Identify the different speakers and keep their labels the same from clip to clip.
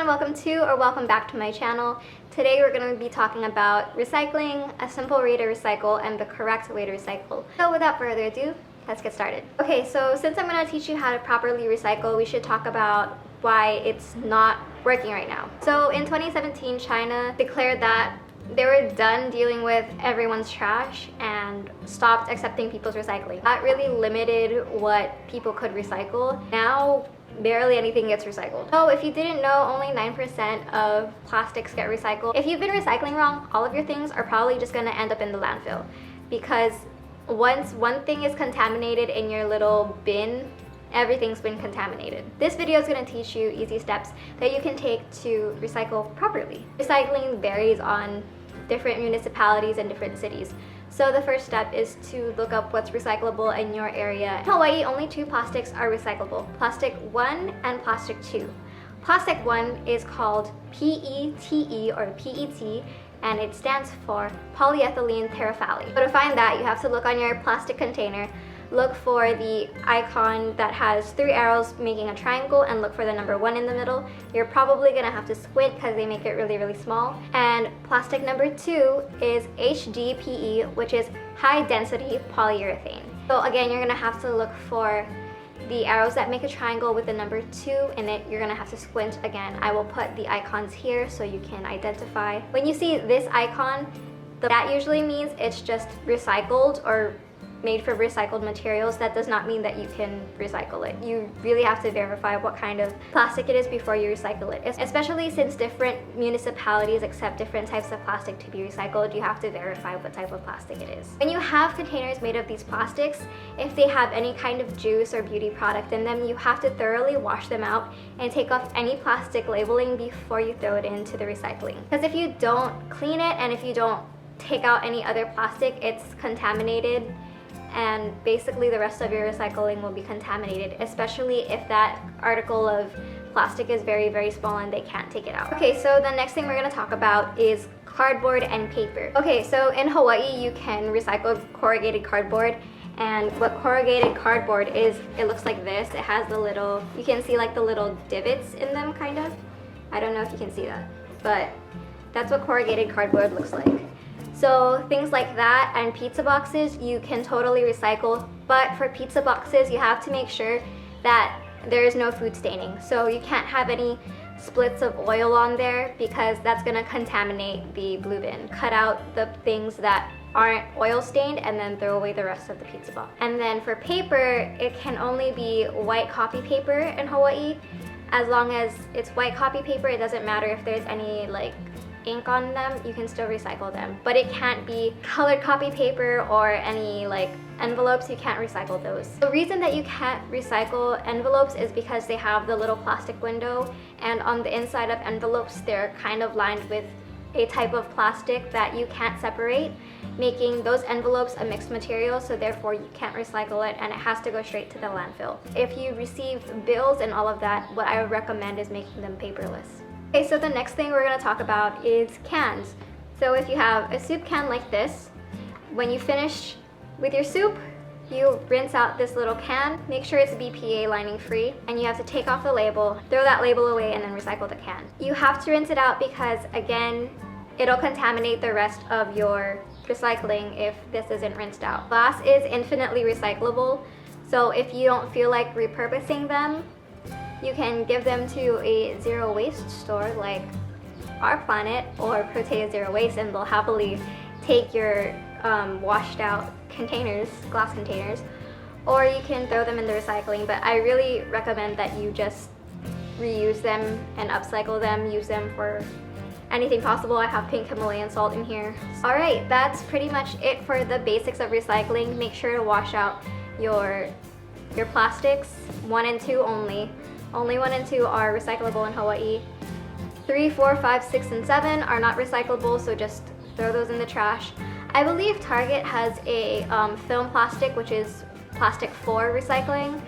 Speaker 1: everyone, welcome to or welcome back to my channel. Today we're going to be talking about recycling, a simple way to recycle, and the correct way to recycle. So without further ado, let's get started. Okay, so since I'm going to teach you how to properly recycle, we should talk about why it's not working right now. So in 2017, China declared that they were done dealing with everyone's trash and stopped accepting people's recycling. That really limited what people could recycle. Now, barely anything gets recycled. So if you didn't know, only 9% of plastics get recycled. If you've been recycling wrong, all of your things are probably just gonna end up in the landfill, because once one thing is contaminated in your little bin, everything's been contaminated. This video is going to teach you easy steps that you can take to recycle properly. Recycling varies on different municipalities and different cities. So the first step is to look up what's recyclable in your area. In Hawaii, only two plastics are recyclable: plastic 1 and plastic 2. Plastic 1 is called PETE or PET, and it stands for polyethylene terephthalate. So to find that, you have to look on your plastic container, look for the icon that has 3 arrows making a triangle, and look for the number 1 in the middle. You're probably gonna have to squint because they make it really, really small. And plastic number 2 is HDPE, which is high density polyurethane. So again, you're gonna have to look for the arrows that make a triangle with the number 2 in it. You're gonna have to squint again. I will put the icons here so you can identify. When you see this icon, that usually means it's just recycled or made for recycled materials. That does not mean that you can recycle it. You really have to verify what kind of plastic it is before you recycle it. Especially since different municipalities accept different types of plastic to be recycled, you have to verify what type of plastic it is. When you have containers made of these plastics, if they have any kind of juice or beauty product in them, you have to thoroughly wash them out and take off any plastic labeling before you throw it into the recycling. Because if you don't clean it and if you don't take out any other plastic, it's contaminated, and basically the rest of your recycling will be contaminated, especially if that article of plastic is very, very small and they can't take it out. Okay, so the next thing we're going to talk about is cardboard and paper. Okay, so in Hawaii, you can recycle corrugated cardboard. And what corrugated cardboard is, it looks like this. It has the little, you can see like the little divots in them, kind of. I don't know if you can see that, but that's what corrugated cardboard looks like. So things like that and pizza boxes you can totally recycle, but for pizza boxes you have to make sure that there is no food staining. So you can't have any splits of oil on there because that's gonna contaminate the blue bin. Cut out the things that aren't oil stained and then throw away the rest of the pizza box. And then for paper, it can only be white copy paper in Hawaii. As long as it's white copy paper, it doesn't matter if there's any like ink on them, you can still recycle them. But it can't be colored copy paper or any like envelopes. You can't recycle those. The reason that you can't recycle envelopes is because they have the little plastic window, and on the inside of envelopes they're kind of lined with a type of plastic that you can't separate, making those envelopes a mixed material, so therefore you can't recycle it and it has to go straight to the landfill. If you receive bills and all of that, what I would recommend is making them paperless. Okay, so the next thing we're going to talk about is cans. So if you have a soup can like this, when you finish with your soup, you rinse out this little can, make sure it's BPA lining free, and you have to take off the label, throw that label away, and then recycle the can. You have to rinse it out because, again, it'll contaminate the rest of your recycling if this isn't rinsed out. Glass is infinitely recyclable, so if you don't feel like repurposing them, you can give them to a zero waste store like Our Planet or Protea Zero Waste, and they'll happily take your washed out containers, glass containers, or you can throw them in the recycling. But I really recommend that you just reuse them and upcycle them, use them for anything possible. I have pink Himalayan salt in here. Alright, that's pretty much it for the basics of recycling. Make sure to wash out your plastics, 1 and 2 only. Only 1 and 2 are recyclable in Hawaii. 3, 4, 5, 6, and 7 are not recyclable, so just throw those in the trash. I believe Target has a film plastic, which is plastic for recycling.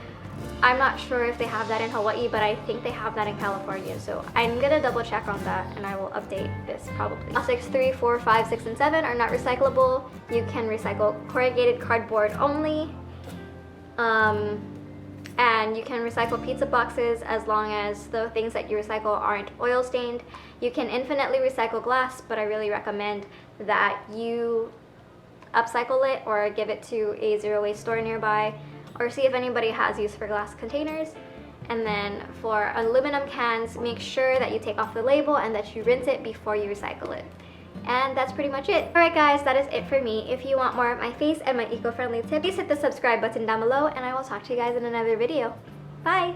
Speaker 1: I'm not sure if they have that in Hawaii, but I think they have that in California, so I'm gonna double check on that and I will update this probably. Plastics 3, 4, 5, 6, and 7 are not recyclable. You can recycle corrugated cardboard only. And you can recycle pizza boxes as long as the things that you recycle aren't oil stained. You can infinitely recycle glass, but I really recommend that you upcycle it or give it to a zero waste store nearby, or see if anybody has use for glass containers. And then for aluminum cans, make sure that you take off the label and that you rinse it before you recycle it. And that's pretty much it. Alright guys, that is it for me. If you want more of my face and my eco-friendly tips, please hit the subscribe button down below, and I will talk to you guys in another video. Bye!